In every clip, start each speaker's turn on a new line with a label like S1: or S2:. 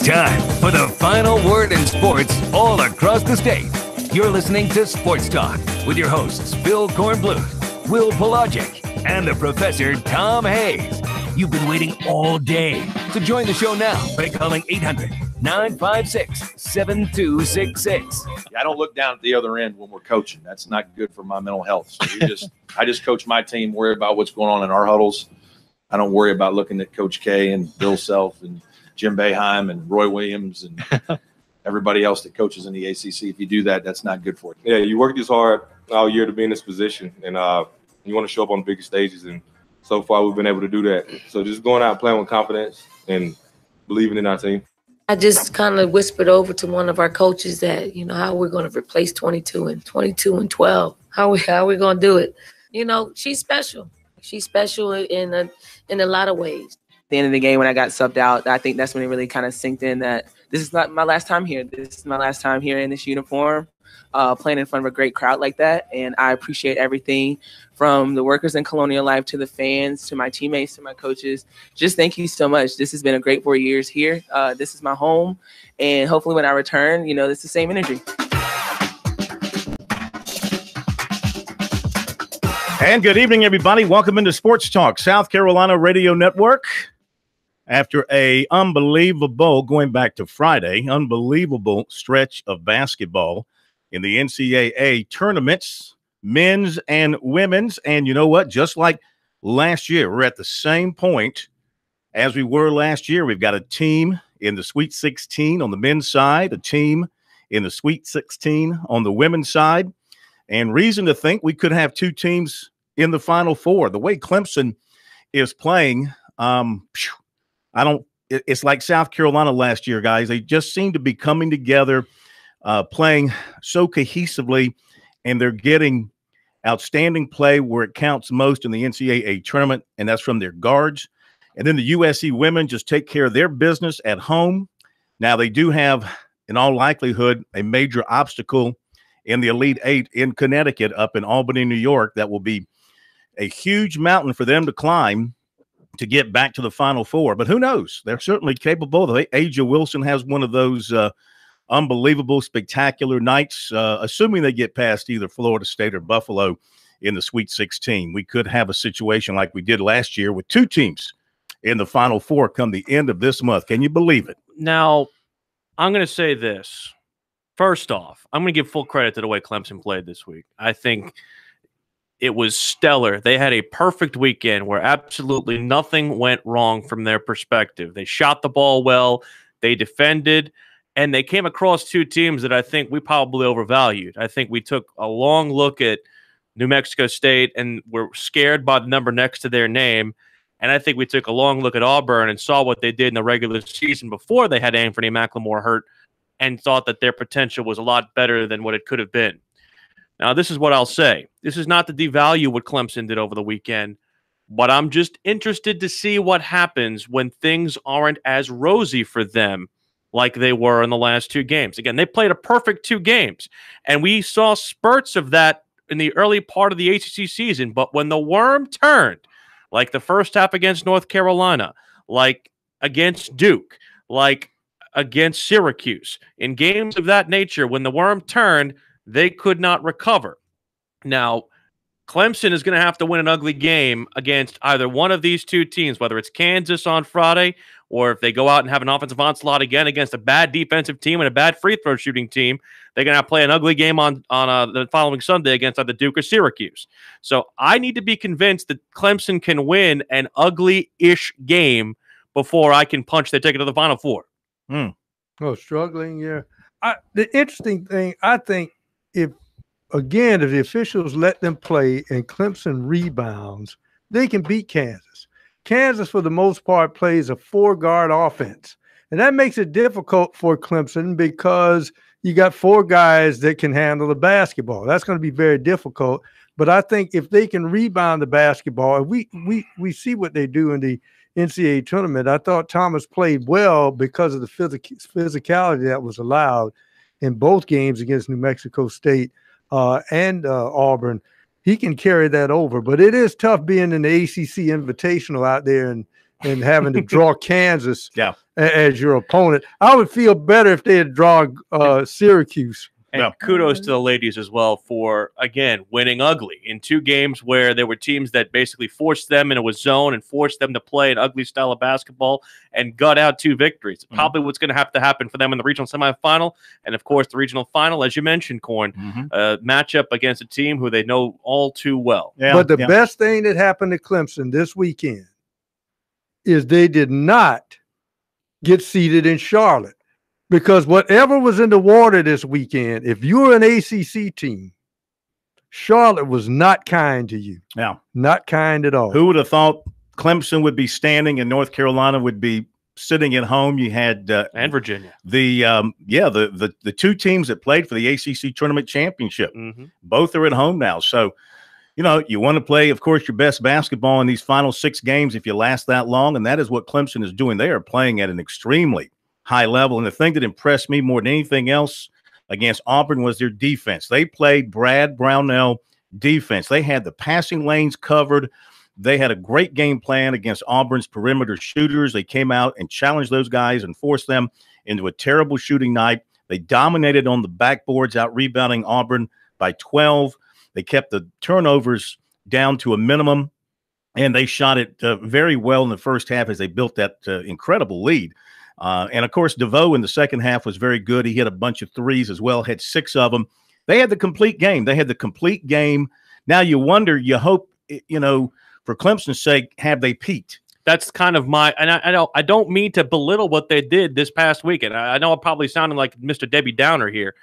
S1: time for the final word in sports all across the state. You're listening to Sports Talk with your hosts, Bill Kornbluth, Will Pelagic, and the Professor Tom Hayes. You've been waiting all day. So join the show now by calling 800-956-7266.
S2: I don't look down at the other end when we're coaching. That's not good for my mental health. So I just coach my team, worry about what's going on in our huddles. I don't worry about looking at Coach K and Bill Self and Jim Boeheim and Roy Williams and everybody else that coaches in the ACC. If you do that, that's not good for you.
S3: Yeah, you work this hard all year to be in this position, and you want to show up on the biggest stages, and so far we've been able to do that. So just going out and playing with confidence and believing in our team. I
S4: just kind of whispered over to one of our coaches that, how we're going to replace 22 and 12. How are we going to do it? She's special. She's special in a lot of ways.
S5: At the end of the game when I got subbed out, I think that's when it really kind of sinked in that this is not my last time here. This is my last time here in this uniform, playing in front of a great crowd like that. And I appreciate everything from the workers in Colonial Life to the fans, to my teammates, to my coaches. Just thank you so much. This has been a great 4 years here. This is my home. And hopefully when I return, it's the same energy.
S6: And good evening, everybody. Welcome into Sports Talk, South Carolina Radio Network. After a going back to Friday, unbelievable stretch of basketball in the NCAA tournaments, men's and women's. And you know what? Just like last year, we're at the same point as we were last year. We've got a team in the Sweet 16 on the men's side, a team in the Sweet 16 on the women's side, and reason to think we could have two teams in the Final Four. The way Clemson is playing, it's like South Carolina last year, guys. They just seem to be coming together, playing so cohesively, and they're getting outstanding play where it counts most in the NCAA tournament, and that's from their guards. And then the USC women just take care of their business at home. Now, they do have, in all likelihood, a major obstacle in the Elite Eight in Connecticut up in Albany, New York. That will be a huge mountain for them to climb to get back to the Final Four. But who knows? They're certainly capable. Aja Wilson has one of those unbelievable, spectacular nights, assuming they get past either Florida State or Buffalo in the Sweet 16. We could have a situation like we did last year with two teams in the Final Four come the end of this month. Can you believe it?
S7: Now, I'm going to say this. First off, I'm going to give full credit to the way Clemson played this week. I think it was stellar. They had a perfect weekend where absolutely nothing went wrong from their perspective. They shot the ball well, they defended, and they came across two teams that I think we probably overvalued. I think we took a long look at New Mexico State and were scared by the number next to their name. And I think we took a long look at Auburn and saw what they did in the regular season before they had Anthony McLemore hurt and thought that their potential was a lot better than what it could have been. Now, this is what I'll say. This is not to devalue what Clemson did over the weekend, but I'm just interested to see what happens when things aren't as rosy for them like they were in the last two games. Again, they played a perfect two games, and we saw spurts of that in the early part of the ACC season, but when the worm turned, like the first half against North Carolina, like against Duke, like against Syracuse, in games of that nature, when the worm turned, they could not recover. Now, Clemson is going to have to win an ugly game against either one of these two teams, whether it's Kansas on Friday or if they go out and have an offensive onslaught again against a bad defensive team and a bad free throw shooting team. They're going to have to play an ugly game on the following Sunday against either Duke or Syracuse. So I need to be convinced that Clemson can win an ugly-ish game before I can punch their ticket to the Final Four.
S8: Oh, struggling, yeah. The interesting thing, I think, if the officials let them play and Clemson rebounds, they can beat Kansas. Kansas, for the most part, plays a four-guard offense. And that makes it difficult for Clemson because you got four guys that can handle the basketball. That's going to be very difficult. But I think if they can rebound the basketball, and we see what they do in the NCAA tournament. I thought Thomas played well because of the physicality that was allowed in both games against New Mexico State and Auburn. He can carry that over. But it is tough being in the ACC Invitational out there in and having to draw Kansas
S6: Yeah.
S8: as your opponent. I would feel better if they had drawn Syracuse.
S7: And kudos to the ladies as well for, again, winning ugly in 2 games where there were teams that basically forced them into a zone and forced them to play an ugly style of basketball and got out 2 victories. Probably what's going to have to happen for them in the regional semifinal and, of course, the regional final, as you mentioned, Corn, matchup against a team who they know all too well.
S8: Yeah, but the best thing that happened to Clemson this weekend is they did not get seated in Charlotte. Because whatever was in the water this weekend, if you were an ACC team, Charlotte was not kind to you.
S6: Yeah.
S8: Not kind at all.
S6: Who would have thought Clemson would be standing and North Carolina would be sitting at home? You had
S7: and Virginia.
S6: The 2 teams that played for the ACC tournament championship. Both are at home now. So, you know, you want to play, of course, your best basketball in these final 6 games if you last that long, and that is what Clemson is doing. They are playing at an extremely high level. And the thing that impressed me more than anything else against Auburn was their defense. They played Brad Brownell defense. They had the passing lanes covered. They had a great game plan against Auburn's perimeter shooters. They came out and challenged those guys and forced them into a terrible shooting night. They dominated on the backboards, out rebounding Auburn by 12. They kept the turnovers down to a minimum, and they shot it very well in the first half as they built that incredible lead. And, of course, DeVoe in the second half was very good. He hit a bunch of threes as well, had 6 of them. They had the complete game. Now you wonder, you hope, you know, for Clemson's sake, have they peaked?
S7: That's kind of my – and I don't mean to belittle what they did this past weekend. I know I'm probably sounding like Mr. Debbie Downer here,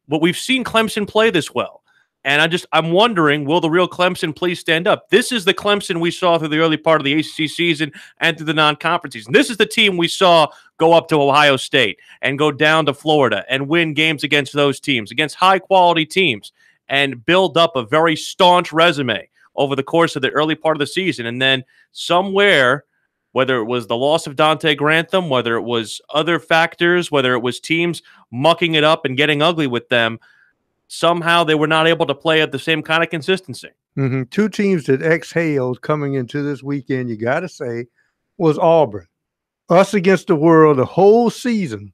S7: but we've seen Clemson play this well. And I'm wondering, will the real Clemson please stand up? This is the Clemson we saw through the early part of the ACC season and through the non-conference season. This is the team we saw go up to Ohio State and go down to Florida and win games against those teams, against high-quality teams, and build up a very staunch resume over the course of the early part of the season. And then somewhere, whether it was the loss of Dante Grantham, whether it was other factors, whether it was teams mucking it up and getting ugly with them, somehow they were not able to play at the same kind of consistency.
S8: 2 teams that exhaled coming into this weekend, you got to say, was Auburn. Us against the world the whole season.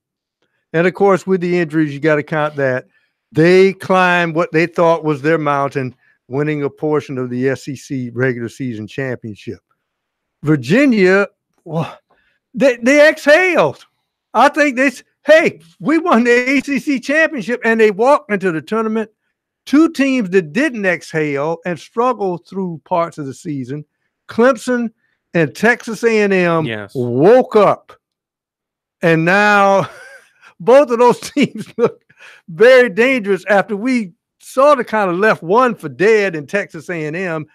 S8: And, of course, with the injuries, you got to count that. They climbed what they thought was their mountain, winning a portion of the SEC regular season championship. Virginia, well, they exhaled. I think hey, we won the ACC championship, and they walked into the tournament. 2 teams that didn't exhale and struggled through parts of the season, Clemson and Texas A&M, woke up. And now both of those teams look very dangerous after we sort of kind of left one for dead in Texas A&M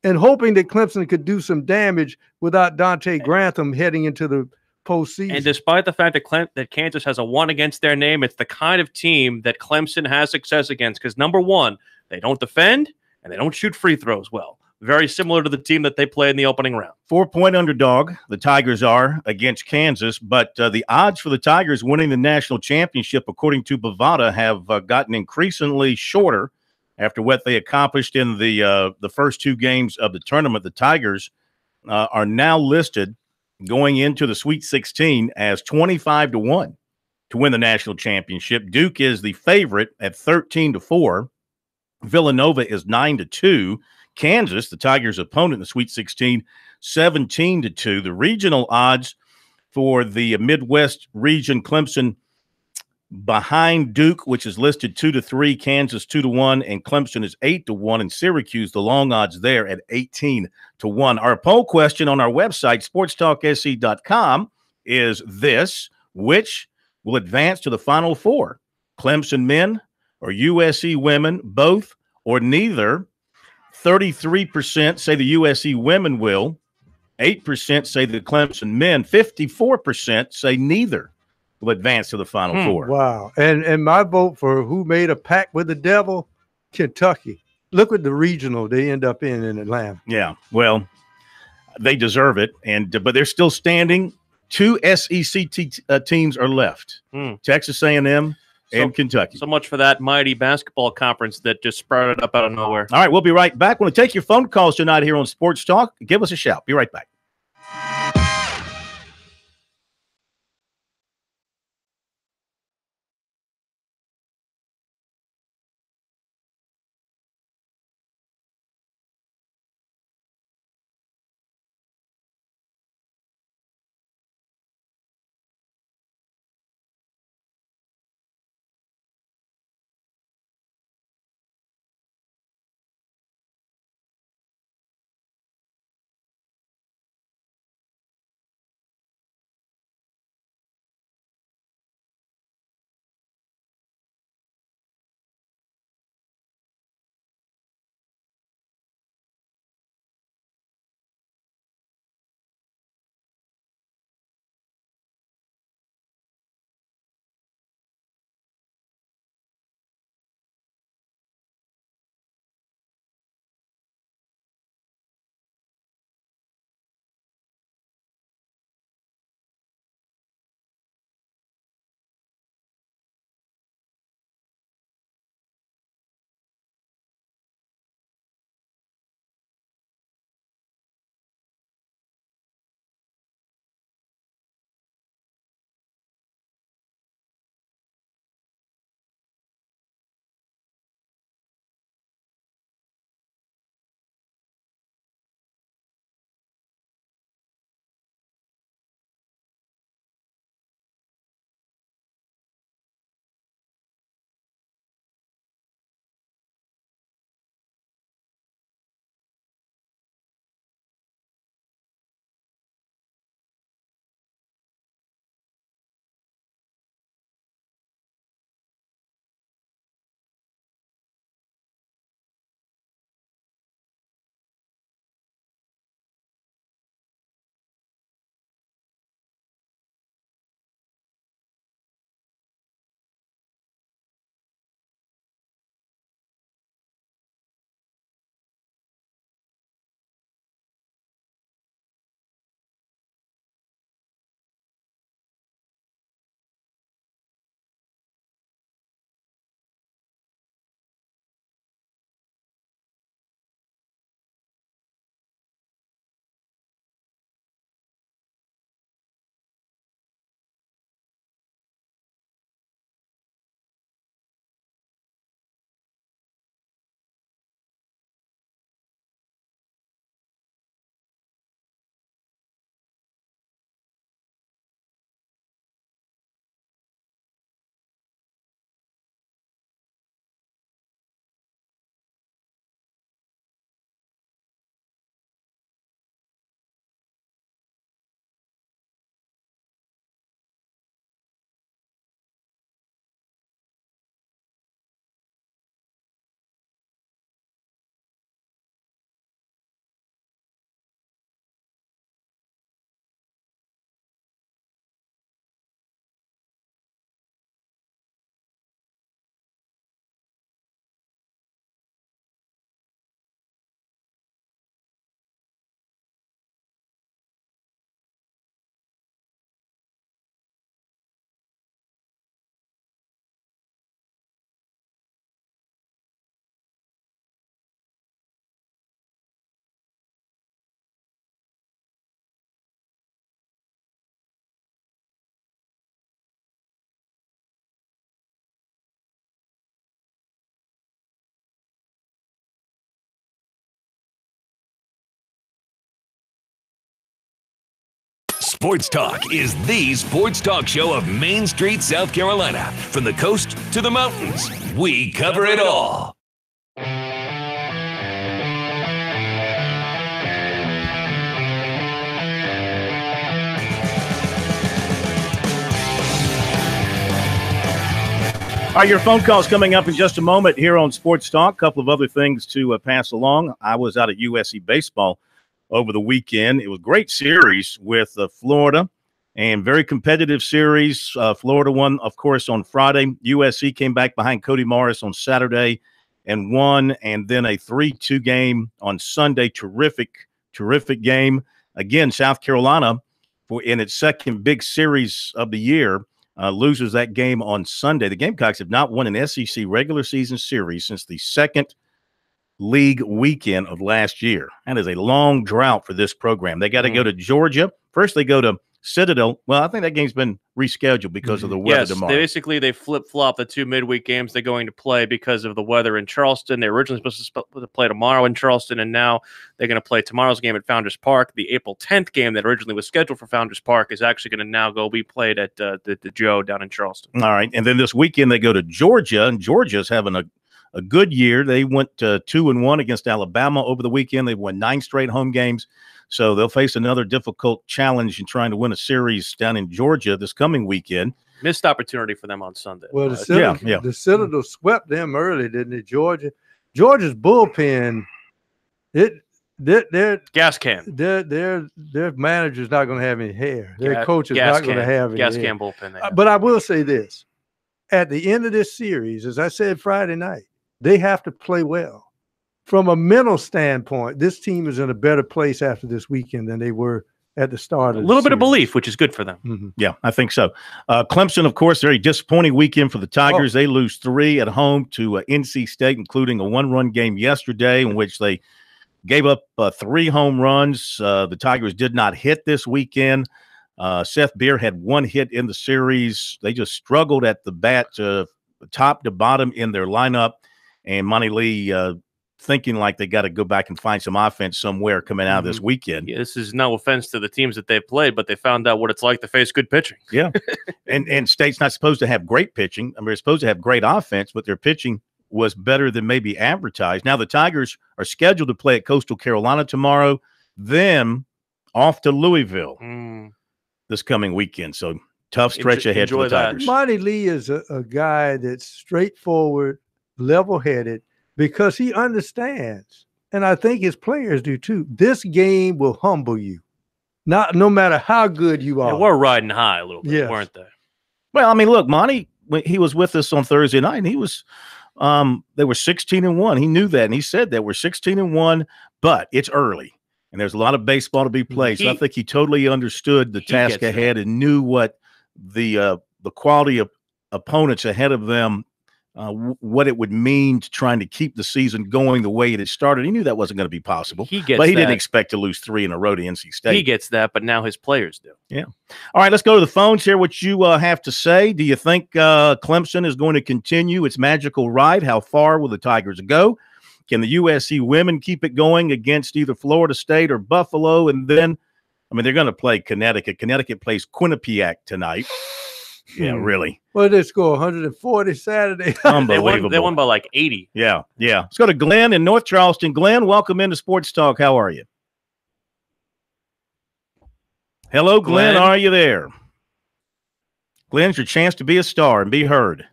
S8: and hoping that Clemson could do some damage without Dante Grantham heading into the postseason.
S7: And despite the fact that Kansas has a 1 against their name, it's the kind of team that Clemson has success against because, number one, they don't defend and they don't shoot free throws well. Very similar to the team that they played in the opening round.
S6: 4-point underdog, the Tigers are against Kansas, but the odds for the Tigers winning the national championship, according to Bovada, have gotten increasingly shorter after what they accomplished in the first 2 games of the tournament. The Tigers are now listed going into the Sweet 16 as 25-1 to win the national championship. Duke is the favorite at 13-4. Villanova is 9-2. Kansas, the Tigers' opponent in the Sweet 16, 17-2. The regional odds for the Midwest region, Clemson behind Duke, which is listed 2-3, Kansas 2-1, and Clemson is 8-1, and Syracuse, the long odds there at 18-1. Our poll question on our website, SportsTalkSC.com, is this: which will advance to the Final Four? Clemson men or USC women, both or neither? 33% say the USC women will. 8% say the Clemson men. 54% say neither will advance to the Final Four.
S8: Wow. And my vote for who made a pact with the devil, Kentucky. Look at the regional they end up in Atlanta.
S6: Yeah, well, they deserve it. But they're still standing. 2 SEC teams are left, Texas A&M and Kentucky.
S7: So much for that mighty basketball conference that just sprouted up out of nowhere.
S6: All right, we'll be right back. Want to take your phone calls tonight here on Sports Talk? Give us a shout. Be right back.
S1: Sports Talk is the sports talk show of Main Street, South Carolina. From the coast to the mountains, we cover it all.
S6: All right, your phone call's coming up in just a moment here on Sports Talk. A couple of other things to pass along. I was out at USC baseball over the weekend. It was a great series with Florida and very competitive series. Florida won, of course, on Friday. USC came back behind Cody Morris on Saturday and won, and then a 3-2 game on Sunday. Terrific game. Again, South Carolina, in its second big series of the year, loses that game on Sunday. The Gamecocks have not won an SEC regular season series since the second league weekend of last year. That is a long drought for this program. They got to go to Georgia. First, they go to Citadel. Well, I think that game's been rescheduled because of the weather tomorrow.
S7: They flip-flop the two midweek games they're going to play because of the weather in Charleston. They were originally supposed to play tomorrow in Charleston, and now they're going to play tomorrow's game at Founders Park. The April 10th game that originally was scheduled for Founders Park is actually going to now be played at the Joe down in Charleston. All
S6: right, and then this weekend they go to Georgia, and Georgia's having a good year. They went 2-1 against Alabama over the weekend. They've won 9 straight home games. So they'll face another difficult challenge in trying to win a series down in Georgia this coming weekend.
S7: Missed opportunity for them on Sunday.
S8: Well, the Citadel swept them early, didn't it? Georgia's bullpen, their
S7: gas can.
S8: Their manager's not going to have any hair. Their coach is not going to have any
S7: gas
S8: hair.
S7: Can bullpen.
S8: But I will say this: at the end of this series, as I said Friday night, they have to play well. From a mental standpoint, this team is in a better place after this weekend than they were at the start.
S7: A little bit of belief, which is good for them.
S8: Mm-hmm.
S6: Yeah, I think so. Clemson, of course, very disappointing weekend for the Tigers. They lose 3 at home to NC State, including a 1-run game yesterday in which they gave up 3 home runs. The Tigers did not hit this weekend. Seth Beer had 1 hit in the series. They just struggled at the bat, top to bottom in their lineup. And Monty Lee thinking like they got to go back and find some offense somewhere coming out of this weekend.
S7: Yeah, this is no offense to the teams that they've played, but they found out what it's like to face good pitching.
S6: Yeah. and State's not supposed to have great pitching. I mean, they're supposed to have great offense, but their pitching was better than maybe advertised. Now the Tigers are scheduled to play at Coastal Carolina tomorrow, then off to Louisville this coming weekend. So tough stretch ahead for the Tigers.
S8: Monty Lee is a guy that's straightforward, level-headed, because he understands, and I think his players do too. This game will humble you, no matter how good you are.
S7: They were riding high a little bit, weren't they?
S6: Well, I mean, look, Monty, he was with us on Thursday night, and he was they were 16-1. He knew that, and he said that we're 16-1, but it's early, and there's a lot of baseball to be played. So I think he totally understood the task ahead and knew what the quality of opponents ahead of them. What it would mean to trying to keep the season going the way it had started. He knew that wasn't going to be possible. But he didn't expect to lose 3 in a row to NC State.
S7: He gets that, but now his players do.
S6: Yeah. All right, let's go to the phones, hear what you have to say. Do you think Clemson is going to continue its magical ride? How far will the Tigers go? Can the USC women keep it going against either Florida State or Buffalo? And then, I mean, they're going to play Connecticut. Connecticut plays Quinnipiac tonight. Yeah, really.
S8: Well, they score 140 Saturday.
S6: Unbelievable.
S7: They won by like 80.
S6: Yeah. Let's go to Glenn in North Charleston. Glenn, welcome into Sports Talk. How are you? Hello, Glenn. Are you there? Glenn's your chance to be a star and be heard.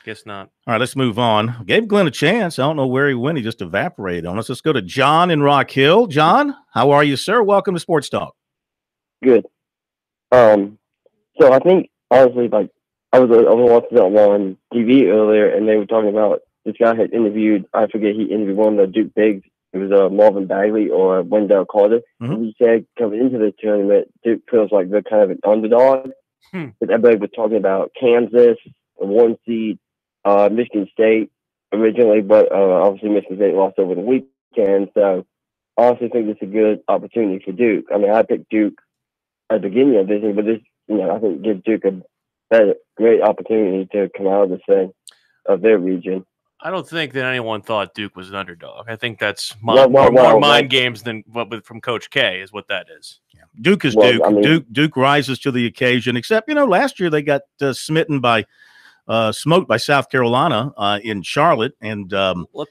S7: Guess not.
S6: All right, let's move on. Gave Glenn a chance. I don't know where he went. He just evaporated on us. Let's go to John in Rock Hill. John, how are you, sir? Welcome to Sports Talk.
S9: Good. So I think, honestly, like, I was watching it on TV earlier, and they were talking about this guy had interviewed, I forget, he interviewed one of the Duke Bigs. It was Marvin Bagley or Wendell Carter. And he said coming into the tournament, Duke feels like they're kind of an underdog. But everybody was talking about Kansas, a 1 seed, Michigan State originally, but obviously Michigan State lost over the weekend. So I also think this is a good opportunity for Duke. I mean, I picked Duke at the beginning of this, but this, I think gives Duke a great opportunity to come out of this thing, of their region.
S7: I don't think that anyone thought Duke was an underdog. I think that's
S9: Well,
S7: more mind games than from Coach K is what that is.
S6: Yeah. Duke is
S9: Well,
S6: Duke.
S9: I mean-
S6: Duke rises to the occasion, except, last year they got smitten by smoked by South Carolina in Charlotte. And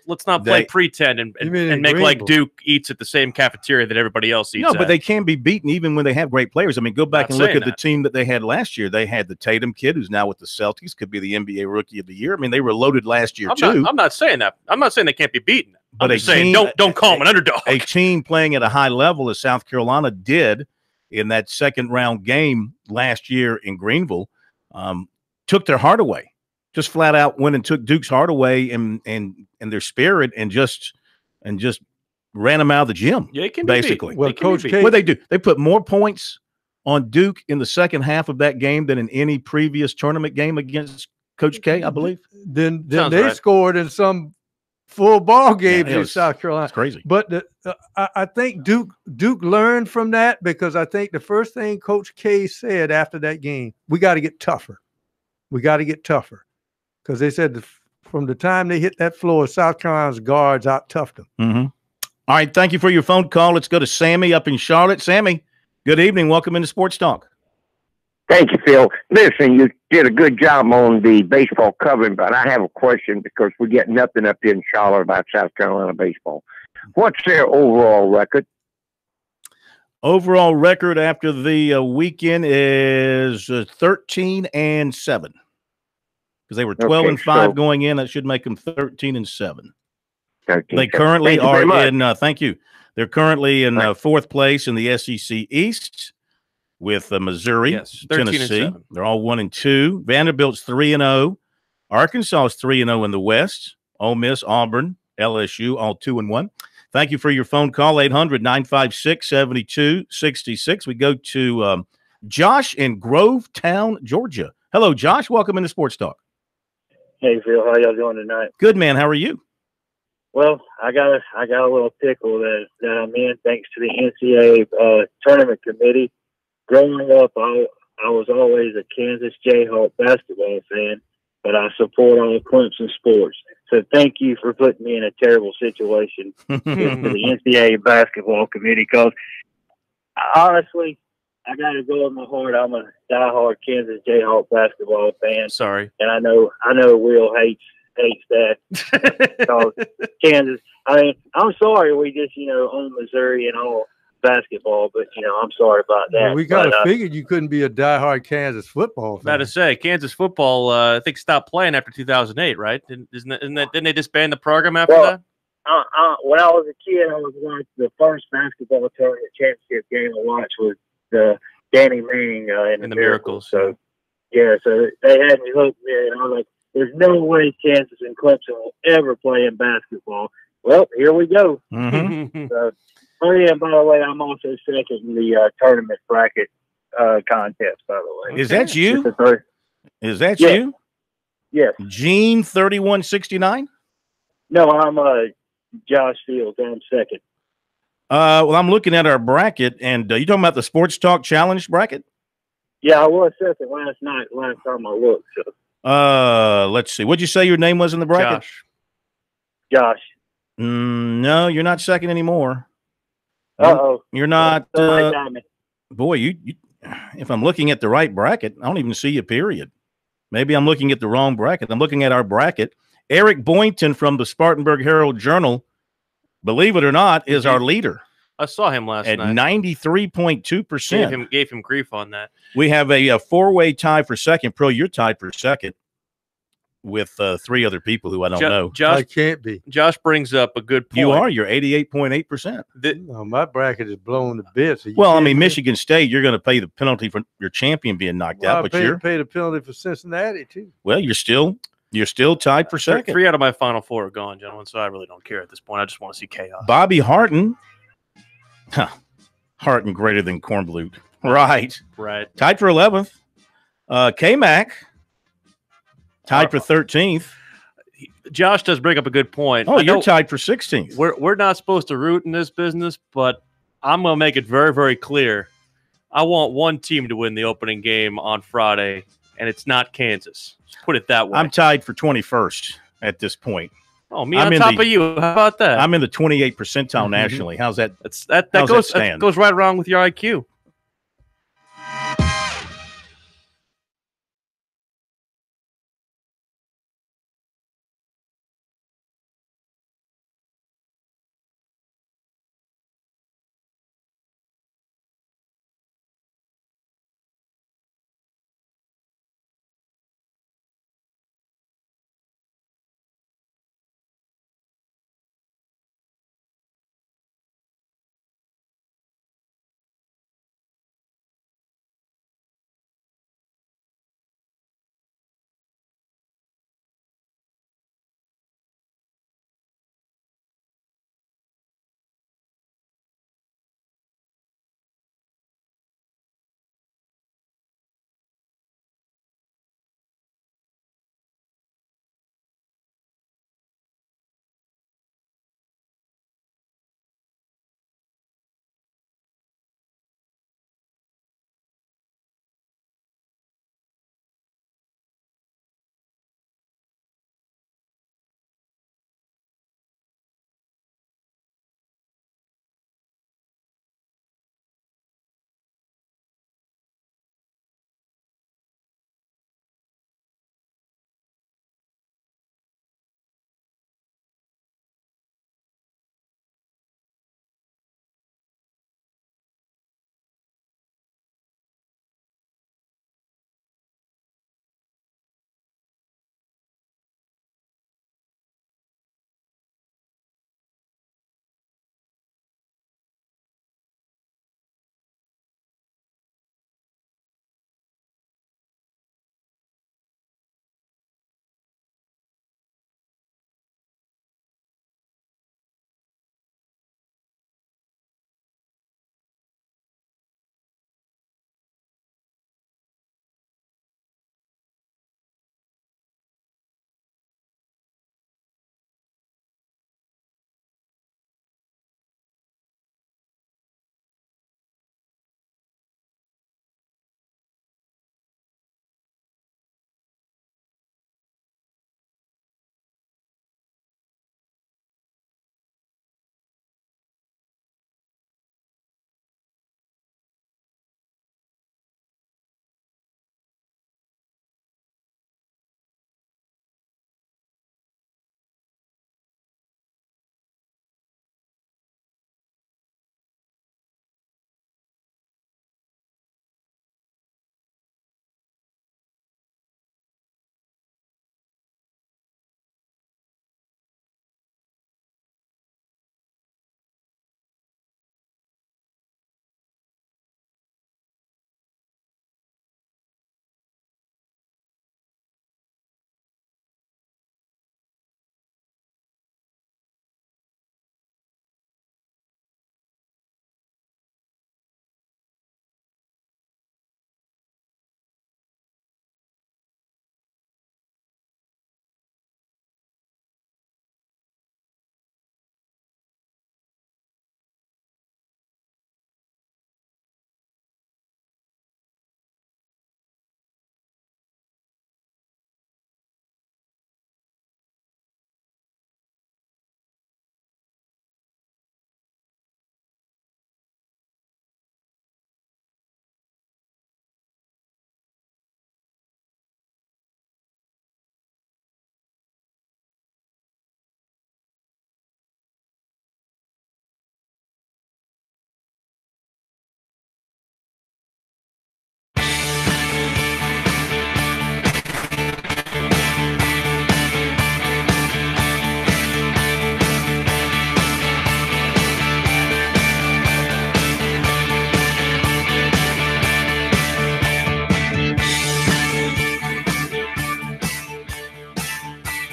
S7: let's not play pretend and make like Duke eats at the same cafeteria that everybody else eats.
S6: No, but they can be beaten even when they have great players. I mean, go back and look at the team that they had last year. They had the Tatum kid who's now with the Celtics, could be the NBA Rookie of the Year. I mean, they were loaded last year too.
S7: I'm not saying that. I'm not saying they can't be beaten.
S6: But
S7: I'm just saying don't call them an underdog.
S6: A team playing at a high level as South Carolina did in that second round game last year in Greenville took their heart away. Just flat out went and took Duke's heart away and their spirit and just ran them out of the gym.
S7: Yeah, it can
S6: basically.
S8: Well, Coach K,
S6: what they do, they put more points on Duke in the second half of that game than in any previous tournament game against Coach K, I believe.
S8: Then they scored in some full ball games in South Carolina.
S6: It's crazy.
S8: But I think Duke learned from that, because I think the first thing Coach K said after that game, we got to get tougher. We got to get tougher. Because they said from the time they hit that floor, South Carolina's guards out-toughed them.
S6: Mm-hmm. All right, thank you for your phone call. Let's go to Sammy up in Charlotte. Sammy, good evening. Welcome into Sports Talk.
S10: Thank you, Phil. Listen, you did a good job on the baseball covering, but I have a question because we get nothing up here in Charlotte about South Carolina baseball. What's their overall record?
S6: Overall record after the weekend is 13-7. Because they were 12-5 going in. That should make them 13-7. They currently are in. Thank you. They're currently in fourth place in the SEC East with Missouri, Tennessee. They're all 1-2. Vanderbilt's 3-0. Arkansas is 3-0 in the West. Ole Miss, Auburn, LSU, all 2-1. Thank you for your phone call. 800-956-7266. We go to Josh in Grovetown, Georgia. Hello, Josh. Welcome into Sports Talk.
S11: Hey, Phil, how y'all doing tonight?
S6: Good, man. How are you?
S11: Well, I got a little pickle that I'm in thanks to the NCAA tournament committee. Growing up, I was always a Kansas Jayhawk basketball fan, but I support all Clemson sports. So thank you for putting me in a terrible situation with the NCAA basketball committee, because honestly, I got to go in my heart. I'm a diehard Kansas Jayhawk basketball fan.
S7: Sorry,
S11: and I know Will hates that because Kansas. I mean, I'm sorry we just own Missouri and all basketball, but I'm sorry about that.
S8: Well, we kind of figured you couldn't be a diehard Kansas football fan.
S7: About to say Kansas football, I think stopped playing after 2008, right? Didn't they disband the program after that?
S11: When I was a kid, I was watching the first basketball tournament championship game I watched was the Danny Manning in the Miracles. So so they had me hooked there, and I was like, "There's no way Kansas and Clemson will ever play in basketball." Well, here we go.
S6: Mm-hmm.
S11: Oh yeah, by the way, I'm also second in the tournament bracket contest. By the way,
S6: is that you? Is that you?
S11: Yes.
S6: Gene 3169.
S11: No, I'm Josh Fields. I'm second.
S6: Well, I'm looking at our bracket, and you talking about the Sports Talk Challenge bracket?
S11: Yeah, I was second last time I looked. So.
S6: Let's see. What'd you say your name was in the bracket?
S11: Josh.
S6: No, you're not second anymore.
S11: Uh-oh.
S6: You're not. Boy, you. If I'm looking at the right bracket, I don't even see a period. Maybe I'm looking at the wrong bracket. I'm looking at our bracket. Eric Boynton from the Spartanburg Herald Journal, believe it or not, is our leader.
S7: I saw him last
S6: night. At 93.2%.
S7: Gave him grief on that.
S6: We have a four-way tie for second. Pro, you're tied for second with three other people who I don't know.
S8: I can't be.
S7: Josh brings up a good point.
S6: You are. You're 88.8%.
S8: No, my bracket is blown to bits. So
S6: well, I mean, Michigan State, you're going to pay the penalty for your champion being knocked out. But you're
S8: pay the penalty for Cincinnati, too.
S6: Well, you're still tied for second.
S7: 3 out of my final 4 are gone, gentlemen, so I really don't care at this point. I just want to see chaos.
S6: Bobby Harton. Harton greater than Kornblut. Right. Tied for 11th. K-Mac. Tied for 13th.
S7: Josh does bring up a good point.
S6: Oh, you're tied for 16th.
S7: We're not supposed to root in this business, but I'm going to make it very, very clear. I want one team to win the opening game on Friday, and it's not Kansas. Just put it that way.
S6: I'm tied for 21st. at this point.
S7: Oh, me on top of you. How about that?
S6: I'm in the 28th percentile nationally. How's that?
S7: That goes right along with your IQ.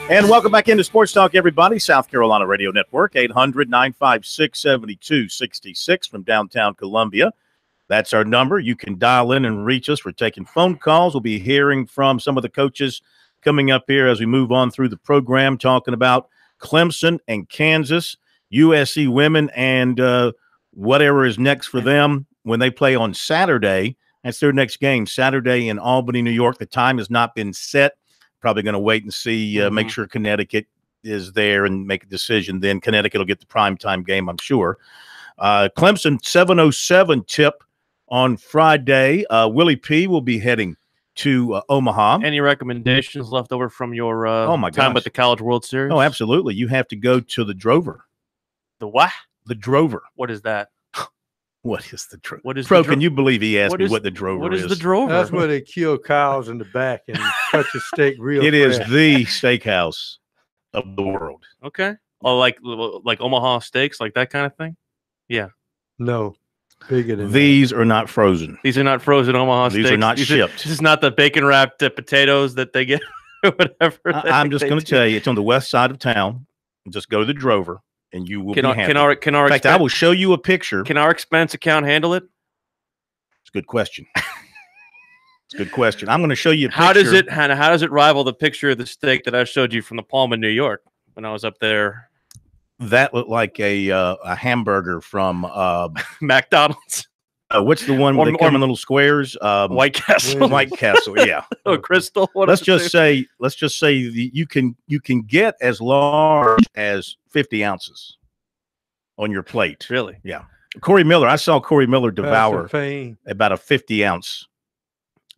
S6: And welcome back into Sports Talk, everybody. South Carolina Radio Network, 800-956-7266 from downtown Columbia. That's our number. You can dial in and reach us. We're taking phone calls. We'll be hearing from some of the coaches coming up here as we move on through the program, talking about Clemson and Kansas, USC women, and whatever is next for them when they play on Saturday. That's their next game, Saturday in Albany, New York. The time has not been set probably going to wait and see, make sure Connecticut is there and make a decision. Then Connecticut will get the primetime game, I'm sure. Clemson 7:07 tip on Friday. Willie P will be heading to Omaha.
S7: Any recommendations left over from your
S6: my
S7: time
S6: gosh.
S7: at the College World Series?
S6: Oh, absolutely. You have to go to the Drover.
S7: The what?
S6: The Drover.
S7: What is that?
S6: What is the Drover?
S7: What is
S6: Pro,
S7: the
S6: can you believe he asked me what the Drover
S7: What is the Drover?
S8: That's where they kill cows in the back and cut your steak real
S6: It is
S8: fast.
S6: the steakhouse of the world.
S7: Okay. Oh, like Omaha steaks, like that kind of thing? Yeah.
S8: No. Bigger than
S6: These are not frozen.
S7: These are not frozen Omaha steaks.
S6: These are not shipped.
S7: This is not the bacon wrapped potatoes that they get or whatever.
S6: I'm just going to tell you, it's on the west side of town. Just go to the Drover, and you will be happy.
S7: Can our
S6: In fact, I will show you a picture.
S7: Can our expense account handle it?
S6: It's a good question. It's a good question. I'm going to show you a picture.
S7: How does it rival the picture of the steak that I showed you from the Palm in New York when I was up there?
S6: That looked like a hamburger from
S7: McDonald's.
S6: What's the one where they come in little squares?
S7: White Castle.
S6: White Castle, yeah.
S7: Oh, Crystal.
S6: Let's just say you can get as large as 50 ounces on your plate.
S7: Really?
S6: Yeah. Corey Miller, I saw Corey Miller devour
S8: Pain.
S6: about a 50-ounce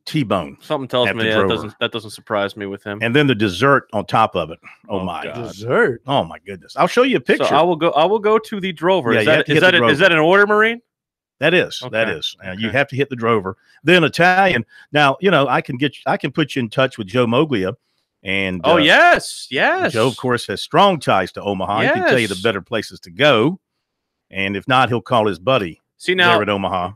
S6: T-bone.
S7: Something tells
S6: at
S7: me
S6: the Drover.
S7: that doesn't surprise me with him.
S6: And then the dessert on top of it. Oh my
S7: God.
S8: Dessert.
S6: Oh my goodness. I'll show you a picture.
S7: So I will go to the Drover.
S6: Yeah,
S7: Is
S6: you have to hit the Drover.
S7: Is that an order, Marine?
S6: That is.
S7: Okay.
S6: That is. You have to hit the Drover. Then Italian. Now, I can put you in touch with Joe Moglia. And
S7: yes.
S6: Joe, of course, has strong ties to Omaha. He can tell you the better places to go. And if not, he'll call his buddy there at Omaha.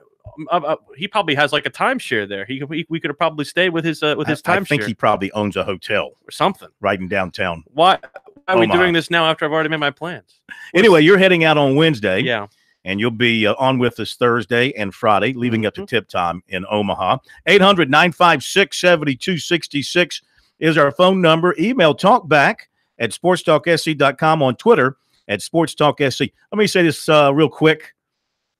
S7: He probably has like a timeshare there. We could have probably stayed with his timeshare.
S6: I think he probably owns a hotel
S7: or something
S6: right in downtown.
S7: Why are we
S6: Omaha.
S7: doing this now after I've already made my plans?
S6: Anyway, you're heading out on Wednesday.
S7: Yeah.
S6: And you'll be on with us Thursday and Friday, leaving up to tip time in Omaha. 800-956-7266 is our phone number. Email talkback at sportstalksc.com, on Twitter at sportstalksc. Let me say this real quick.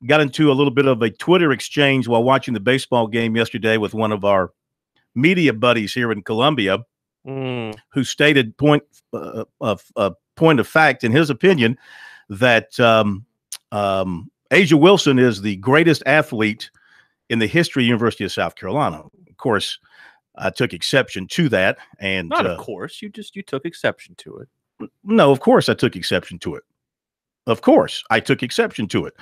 S6: Got into a little bit of a Twitter exchange while watching the baseball game yesterday with one of our media buddies here in Columbia, who stated point of fact, in his opinion, that Asia Wilson is the greatest athlete in the history of the University of South Carolina. Of course, I took exception to that. And
S7: not of course, you took exception to it.
S6: No, of course I took exception to it. Of course, I took exception to it.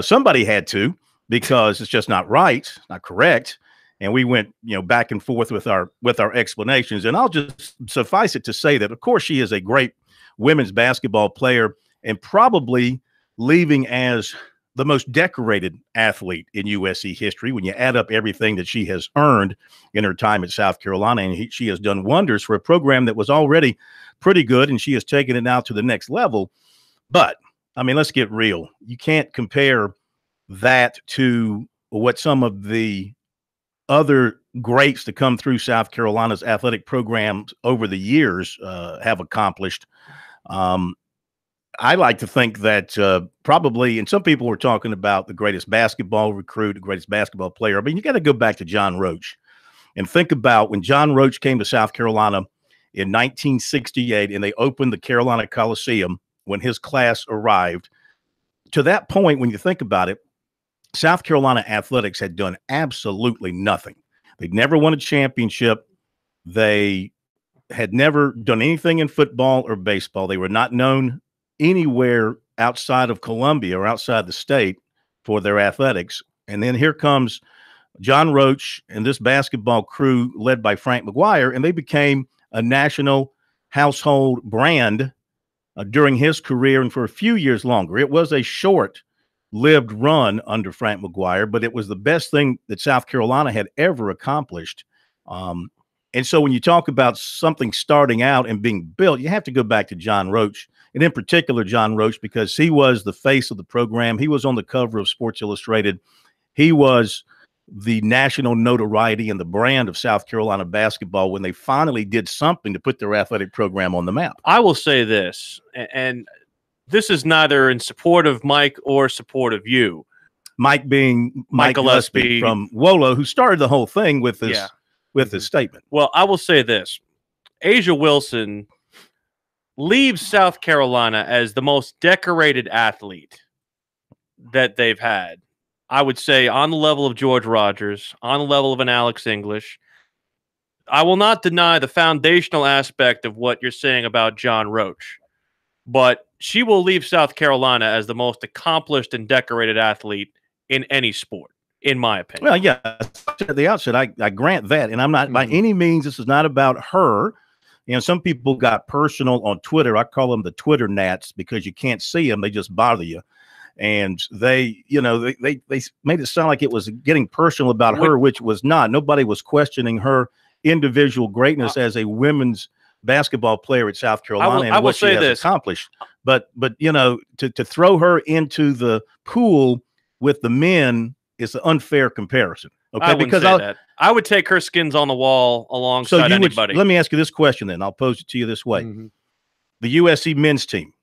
S6: Somebody had to, because it's just not right, not correct. And we went, back and forth with our explanations. And I'll just suffice it to say that, of course, she is a great women's basketball player and probably leaving as the most decorated athlete in USC history when you add up everything that she has earned in her time at South Carolina. And she has done wonders for a program that was already pretty good, and she has taken it now to the next level. But let's get real. You can't compare that to what some of the other greats to come through South Carolina's athletic programs over the years have accomplished. I like to think that probably, and some people were talking about the greatest basketball recruit, the greatest basketball player. You got to go back to John Roach and think about when John Roach came to South Carolina in 1968 and they opened the Carolina Coliseum when his class arrived. To that point, when you think about it, South Carolina athletics had done absolutely nothing. They'd never won a championship. They had never done anything in football or baseball. They were not known anywhere outside of Columbia or outside the state for their athletics. And then here comes John Roach and this basketball crew led by Frank McGuire, and they became a national household brand during his career and for a few years longer. It was a short-lived run under Frank McGuire, but it was the best thing that South Carolina had ever accomplished. And so when you talk about something starting out and being built, you have to go back to John Roach, and in particular John Roach, because he was the face of the program. He was on the cover of Sports Illustrated. He was the national notoriety and the brand of South Carolina basketball when they finally did something to put their athletic program on the map.
S7: I will say this, and this is neither in support of Mike or support of you.
S6: Mike being Mike Gillespie from WOLO, who started the whole thing with this, with his statement.
S7: Well, I will say this. Asia Wilson leaves South Carolina as the most decorated athlete that they've had. I would say on the level of George Rogers, on the level of an Alex English. I will not deny the foundational aspect of what you're saying about John Roach, but she will leave South Carolina as the most accomplished and decorated athlete in any sport, in my opinion.
S6: Well, yeah, at the outset, I grant that. And I'm not by any means, this is not about her. You know, some people got personal on Twitter. I call them the Twitter gnats because you can't see them. They just bother you. And they, you know, they made it sound like it was getting personal about her, which was not. Nobody was questioning her individual greatness as a women's basketball player at South Carolina and what she has accomplished. But you know, to throw her into the pool with the men is an unfair comparison. Okay,
S7: because I would take her skins on the wall alongside anybody.
S6: Let me ask you this question then. I'll pose it to you this way. The USC men's team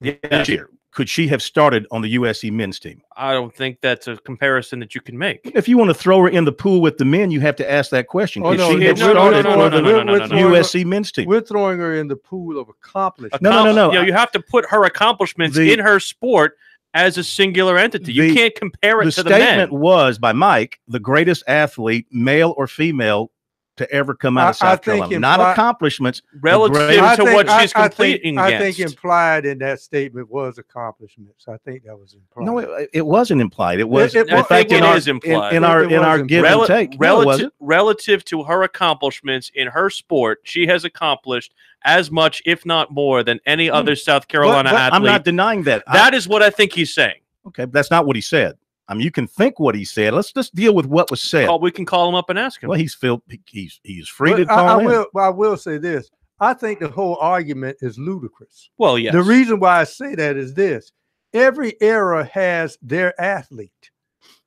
S6: this year, could she have started on the USC men's team?
S7: I don't think that's a comparison that you can make.
S6: If you want to throw her in the pool with the men, you have to ask that question. Could she have started on the USC men's team?
S8: We're throwing her in the pool of accomplishments.
S6: No.
S7: You know, you have to put her accomplishments in her sport as a singular entity. You can't compare it to the men.
S6: The statement was by Mike, the greatest athlete, male or female, to ever come out of South Carolina. Not accomplishments.
S7: Relative to what she's completing
S8: I think implied in that statement was accomplishments. I think that was implied.
S6: No, it wasn't implied. It was.
S7: In fact, it is implied.
S6: In our give and take.
S7: Relative to her accomplishments in her sport, she has accomplished as much, if not more, than any other South Carolina athlete.
S6: I'm not denying that.
S7: That is what I think he's saying.
S6: Okay, but that's not what he said. I mean, you can think what he said. Let's just deal with what was said.
S7: We can call him up and ask him.
S6: Well, he's free to call in.
S8: I will say this. I think the whole argument is ludicrous.
S7: Well, yes.
S8: The reason why I say that is this. Every era has their athlete.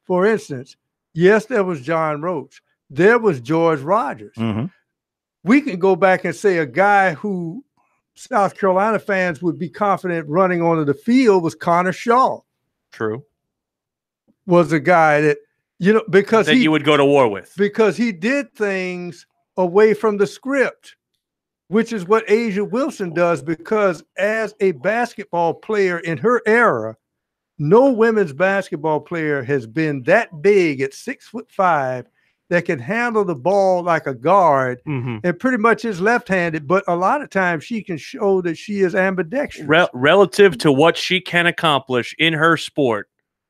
S8: For instance, yes, there was John Roach. There was George Rogers. We can go back and say a guy who South Carolina fans would be confident running onto the field was Connor Shaw.
S7: True.
S8: Was a guy that, you know, because
S7: you would go to war with.
S8: Because he did things away from the script, which is what Asia Wilson does, because as a basketball player in her era, no women's basketball player has been that big at 6'5" that can handle the ball like a guard and pretty much is left-handed, but a lot of times she can show that she is ambidextrous.
S7: Relative to what she can accomplish in her sport,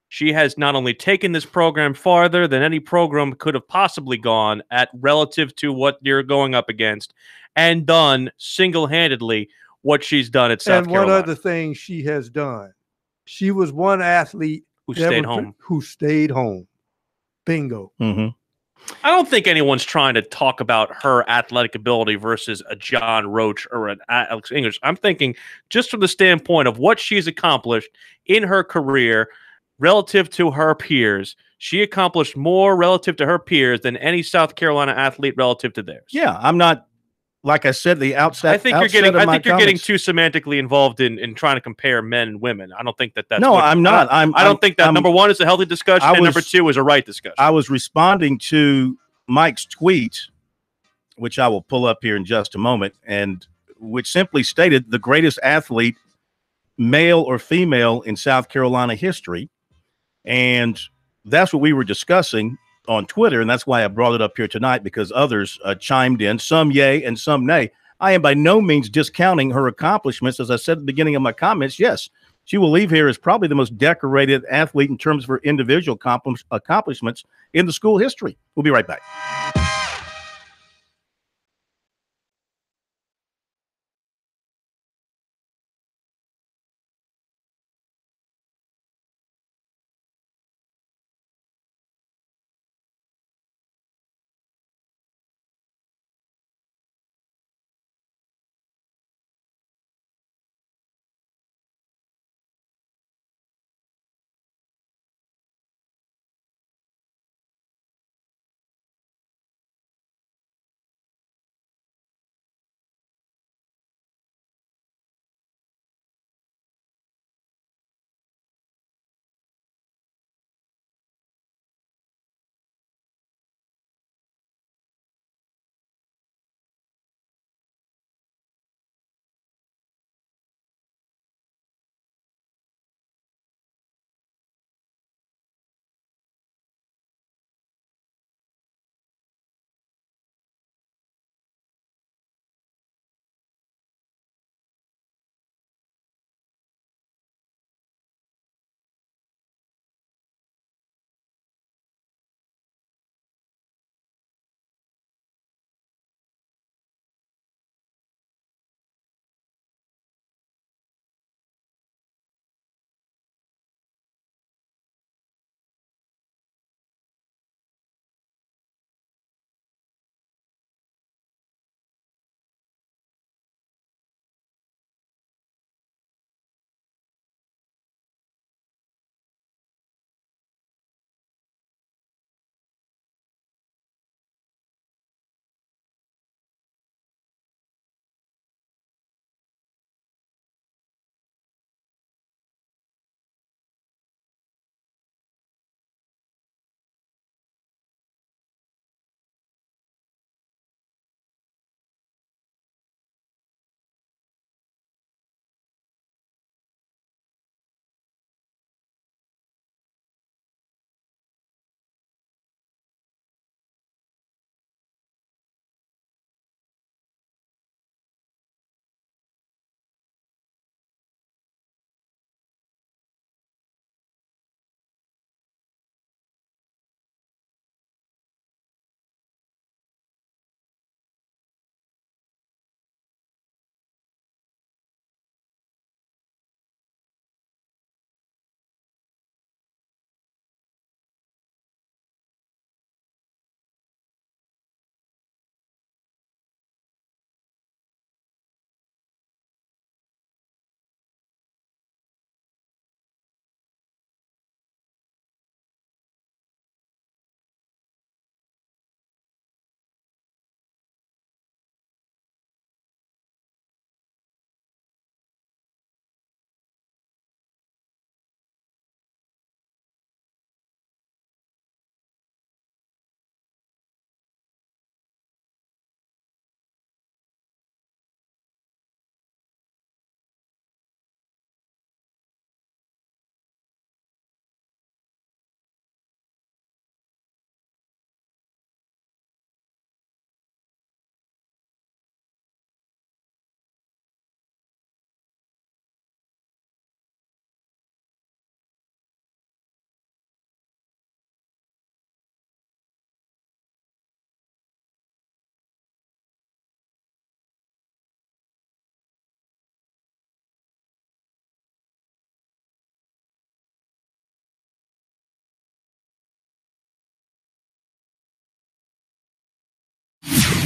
S7: she has not only taken this program farther than any program could have possibly gone at relative to what you're going up against, and done single-handedly what she's done at South Carolina.
S8: And one other thing she has done, she was one athlete
S7: who stayed home.
S8: Who stayed home. Bingo.
S7: I don't think anyone's trying to talk about her athletic ability versus a John Roach or an Alex English. I'm thinking just from the standpoint of what she's accomplished in her career relative to her peers. She accomplished more relative to her peers than any South Carolina athlete relative to theirs.
S6: Yeah, I'm not, like I said, the outset.
S7: I think you're getting too semantically involved in trying to compare men and women. I don't think that's.
S6: No, I'm not.
S7: I don't think that number one is a healthy discussion, and number two is a right discussion.
S6: I was responding to Mike's tweet, which I will pull up here in just a moment, and which simply stated the greatest athlete, male or female, in South Carolina history. And that's what we were discussing on Twitter, and that's why I brought it up here tonight, because others chimed in, some yay and some nay. I am by no means discounting her accomplishments. As I said at the beginning of my comments, yes, she will leave here as probably the most decorated athlete in terms of her individual accomplishments in the school history. We'll be right back.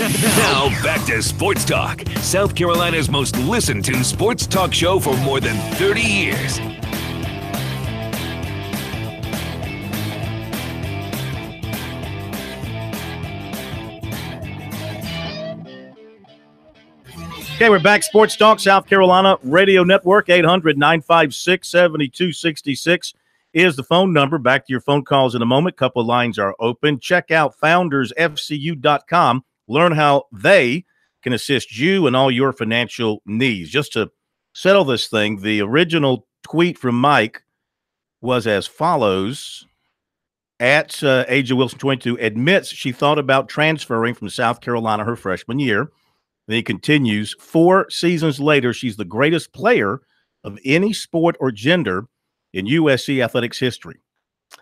S1: Now back to Sports Talk, South Carolina's most listened to sports talk show for more than 30 years.
S6: Okay, we're back. Sports Talk, South Carolina Radio Network, 800-956-7266 is the phone number. Back to your phone calls in a moment. Couple of lines are open. Check out foundersfcu.com. Learn how they can assist you in all your financial needs. Just to settle this thing, the original tweet from Mike was as follows. At Asia Wilson 22 admits she thought about transferring from South Carolina her freshman year. Then he continues, 4 seasons later, she's the greatest player of any sport or gender in USC athletics history.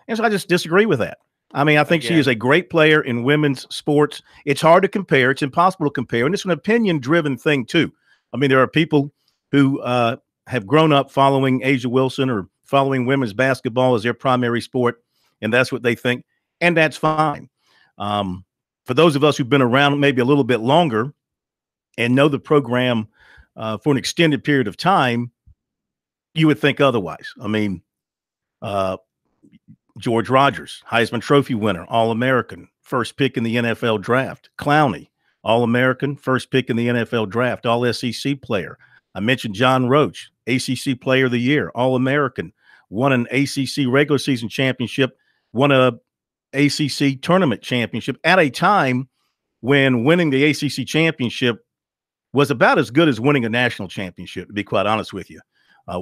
S6: And so I just disagree with that. I mean, I think she is a great player in women's sports. It's hard to compare. It's impossible to compare. And it's an opinion-driven thing, too. I mean, there are people who have grown up following Asia Wilson or following women's basketball as their primary sport, and that's what they think, and that's fine. For those of us who've been around maybe a little bit longer and know the program for an extended period of time, you would think otherwise. I mean, George Rogers, Heisman Trophy winner, All-American, first pick in the NFL draft. Clowney, All-American, first pick in the NFL draft, All-SEC player. I mentioned John Roach, ACC Player of the Year, All-American, won an ACC regular season championship, won a ACC tournament championship at a time when winning the ACC championship was about as good as winning a national championship, to be quite honest with you.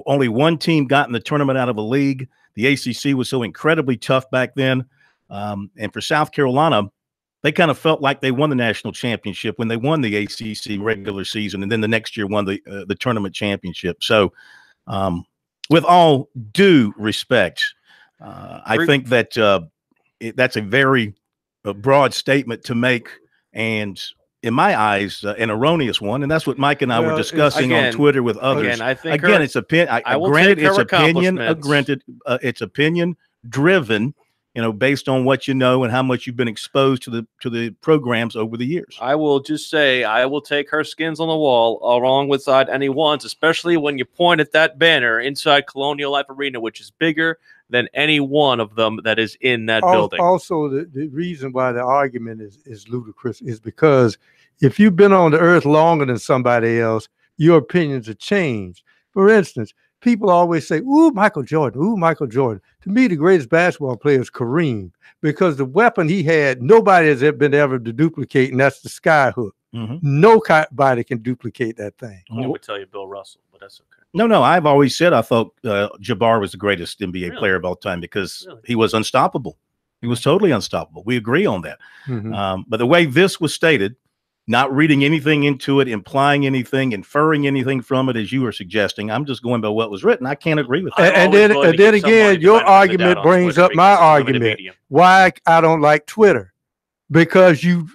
S6: Only one team got in the tournament out of a league. The ACC was so incredibly tough back then. And for South Carolina, they kind of felt like they won the national championship when they won the ACC regular season, and then the next year won the tournament championship. So with all due respect, I think that that's a very broad statement to make, and in my eyes, an erroneous one, and that's what Mike and I were discussing on Twitter with others.
S7: I think
S6: it's opinion driven, based on what you know and how much you've been exposed to the programs over the years.
S7: I will just say I will take her skins on the wall along with anyone's, especially when you point at that banner inside Colonial Life Arena, which is bigger than any one of them that is in that building.
S8: Also, the reason why the argument is ludicrous is because if you've been on the earth longer than somebody else, your opinions have changed. For instance, people always say, ooh, Michael Jordan, ooh, Michael Jordan. To me, the greatest basketball player is Kareem, because the weapon he had, nobody has been able to duplicate, and that's the sky hook.
S6: Mm-hmm.
S8: Nobody can duplicate that thing.
S7: I would tell you Bill Russell, but that's okay.
S6: No, I've always said I thought Jabbar was the greatest NBA player of all time because he was unstoppable. He was totally unstoppable. We agree on that.
S8: Mm-hmm.
S6: But the way this was stated, not reading anything into it, implying anything, inferring anything from it, as you were suggesting, I'm just going by what was written. I can't agree with that.
S8: And then again, your argument brings up my argument. Why I don't like Twitter. Because you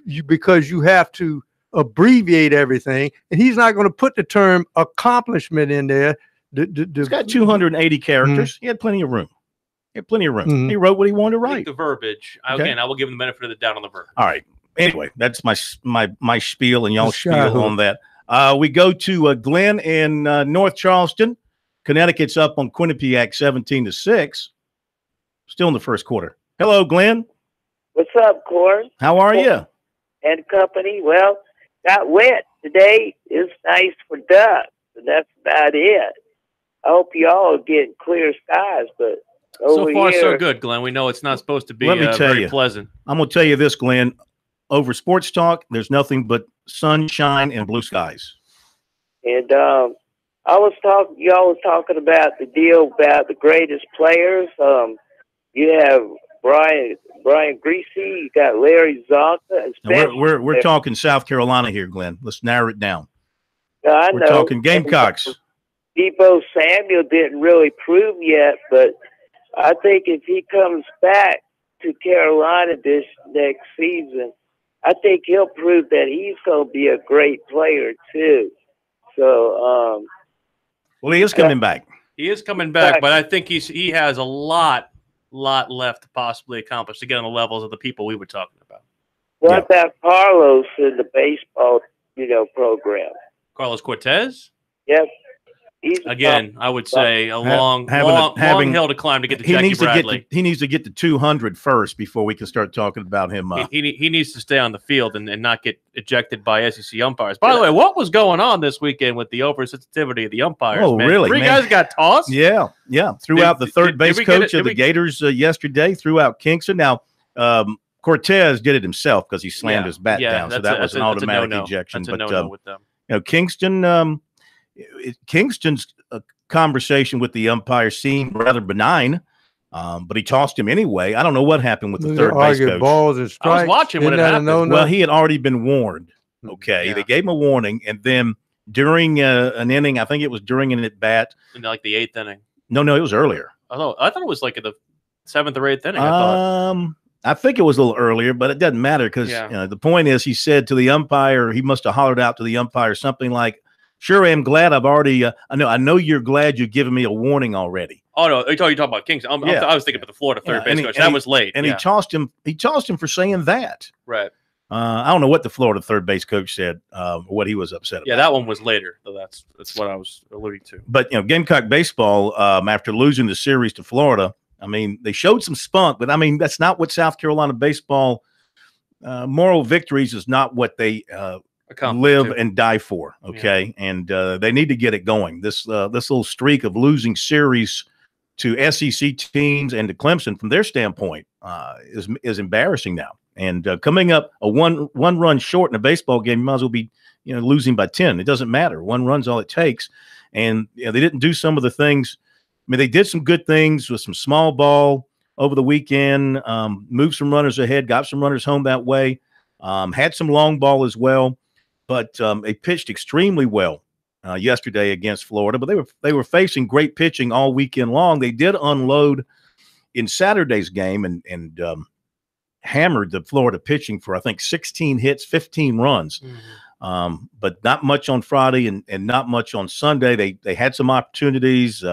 S8: have to abbreviate everything, and he's not going to put the term accomplishment in there.
S6: It's got 280 characters. Mm-hmm. He had plenty of room. Mm-hmm. He wrote what he wanted to write.
S7: The verbiage. Okay. Again, I will give him the benefit of the doubt on the verbiage.
S6: All right. Anyway, that's my spiel and y'all spiel on that. We go to Glenn in North Charleston. Connecticut's up on Quinnipiac 17-6. Still in the first quarter. Hello, Glenn.
S12: What's up, Corn?
S6: How are you?
S12: And company. Well, got wet today. It's nice for ducks, and that's about it. I hope y'all are getting clear skies, but
S7: so far so good, Glenn. We know it's not supposed to be very pleasant.
S6: I'm going to tell you this, Glenn. Over Sports Talk, there's nothing but sunshine and blue skies.
S12: And y'all was talking about the deal about the greatest players. You have Brian Greasy, you got Larry Zonka.
S6: We're talking South Carolina here, Glenn. Let's narrow it down.
S12: I
S6: we're
S12: know.
S6: Talking Gamecocks.
S12: Debo Samuel didn't really prove yet, but I think if he comes back to Carolina this next season, I think he'll prove that he's going to be a great player too. So,
S6: well, he is coming back.
S7: He is coming back, but I think he has a lot left to possibly accomplish to get on the levels of the people we were talking about.
S12: What about Carlos in the baseball, program?
S7: Carlos Cortez?
S12: Yep.
S7: Again, I would say a long hill to climb to get to
S6: he
S7: Jackie
S6: needs
S7: Bradley.
S6: he needs to get to 200 first before we can start talking about him.
S7: He needs to stay on the field and not get ejected by SEC umpires. By the way, what was going on this weekend with the oversensitivity of the umpires?
S6: Oh,
S7: man?
S6: really?
S7: Three guys got tossed?
S6: Yeah. Throughout the third base coach of the Gators yesterday, throughout Kingston. Now, Cortez did it himself because he slammed his bat down, so that was an automatic ejection.
S7: That's a no-no with them.
S6: Kingston's conversation with the umpire seemed rather benign, but he tossed him anyway. I don't know what happened with the third base coach.
S8: Balls and strikes.
S7: I was watching when it happened.
S6: Well, he had already been warned. Okay, they gave him a warning, and then during an inning, I think it was during an at bat,
S7: in like the 8th inning.
S6: No, it was earlier.
S7: I thought it was like in the 7th or 8th inning.
S6: I think it was a little earlier, but it doesn't matter because the point is, he said to the umpire, he must have hollered out to the umpire something like, "Sure, I'm glad I've already. I know you're glad you've given me a warning already."
S7: Oh no, you're talking about Kingston. I was thinking about the Florida third base coach. That was late,
S6: and he tossed him. He tossed him for saying that.
S7: Right.
S6: I don't know what the Florida third base coach said, what he was upset about.
S7: Yeah, that one was later. So that's what I was alluding to.
S6: But Gamecock baseball, after losing the series to Florida, I mean, they showed some spunk, but I mean, that's not what South Carolina baseball. Moral victories is not what they live and die for. Okay, and they need to get it going. This little streak of losing series to SEC teams and to Clemson, from their standpoint, is embarrassing now. And coming up a one run short in a baseball game, you might as well be losing by 10. It doesn't matter. One run's all it takes. And they didn't do some of the things. I mean, they did some good things with some small ball over the weekend, moved some runners ahead, got some runners home that way, had some long ball as well. But they pitched extremely well yesterday against Florida. But they were facing great pitching all weekend long. They did unload in Saturday's game and hammered the Florida pitching for, I think, 16 hits, 15 runs. Mm-hmm. But not much on Friday and not much on Sunday. They had some opportunities,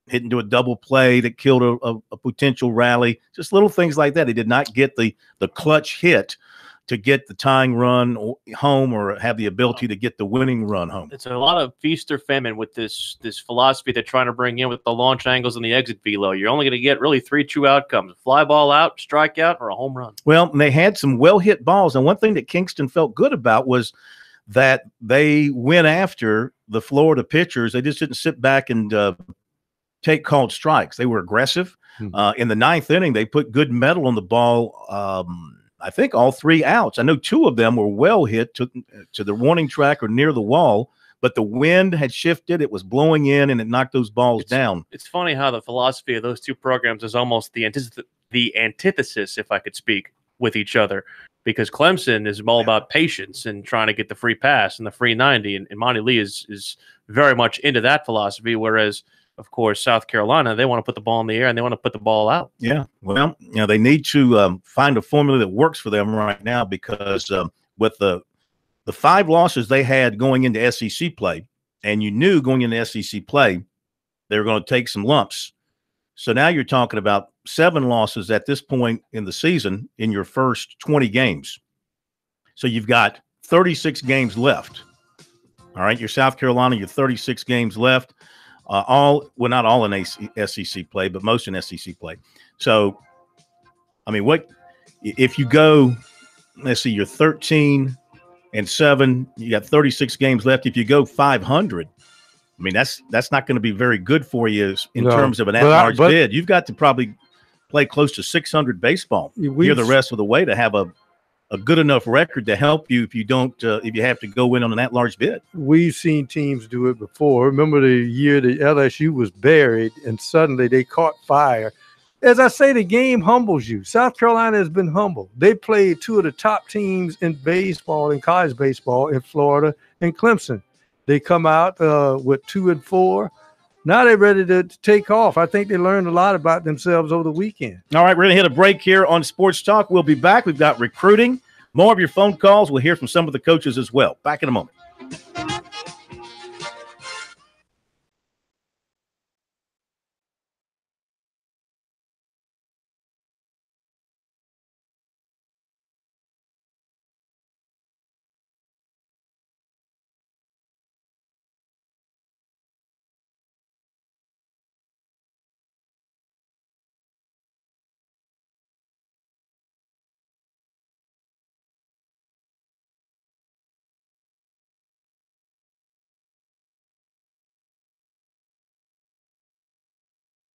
S6: hit into a double play that killed a potential rally, just little things like that. They did not get the clutch hit to get the tying run home or have the ability to get the winning run home.
S7: It's a lot of feast or famine with this philosophy they're trying to bring in with the launch angles and the exit velo. You're only going to get really 3 true outcomes: a fly ball out, strikeout, or a home run. Well,
S6: they had some well-hit balls, and one thing that Kingston felt good about was that they went after the Florida pitchers. They just didn't sit back and take called strikes. They were aggressive. In the 9th inning, they put good metal on the ball. I think all 3 outs. I know 2 of them were well hit to the warning track or near the wall, but the wind had shifted. It was blowing in, and it knocked those balls down.
S7: It's funny how the philosophy of those 2 programs is almost the antithesis, if I could speak, with each other, because Clemson is all about patience and trying to get the free pass and the free 90, and Monty Lee is very much into that philosophy, whereas of course, South Carolina, they want to put the ball in the air and they want to put the ball out.
S6: Yeah, well, they need to find a formula that works for them right now, because with the 5 losses they had going into SEC play, and you knew going into SEC play they were going to take some lumps. So now you're talking about 7 losses at this point in the season in your first 20 games. So you've got 36 games left. All right, you're South Carolina, you're 36 games left. Not all in SEC play, but most in SEC play. So, I mean, what if you go? Let's see, you're 13-7. You got 36 games left. If you go 500, I mean, that's not going to be very good for you in terms of an at-large bid. You've got to probably play close to 600 baseball here the rest of the way to have a good enough record to help you if you don't if you have to go in on an at-large bid.
S8: We've seen teams do it before. Remember the year that LSU was buried and suddenly they caught fire. As I say, the game humbles you. South Carolina has been humbled. They played 2 of the top teams in baseball, in college baseball, in Florida and Clemson. They come out with 2-4. Now they're ready to take off. I think they learned a lot about themselves over the weekend.
S6: All right, we're going to hit a break here on Sports Talk. We'll be back. We've got recruiting, more of your phone calls. We'll hear from some of the coaches as well. Back in a moment.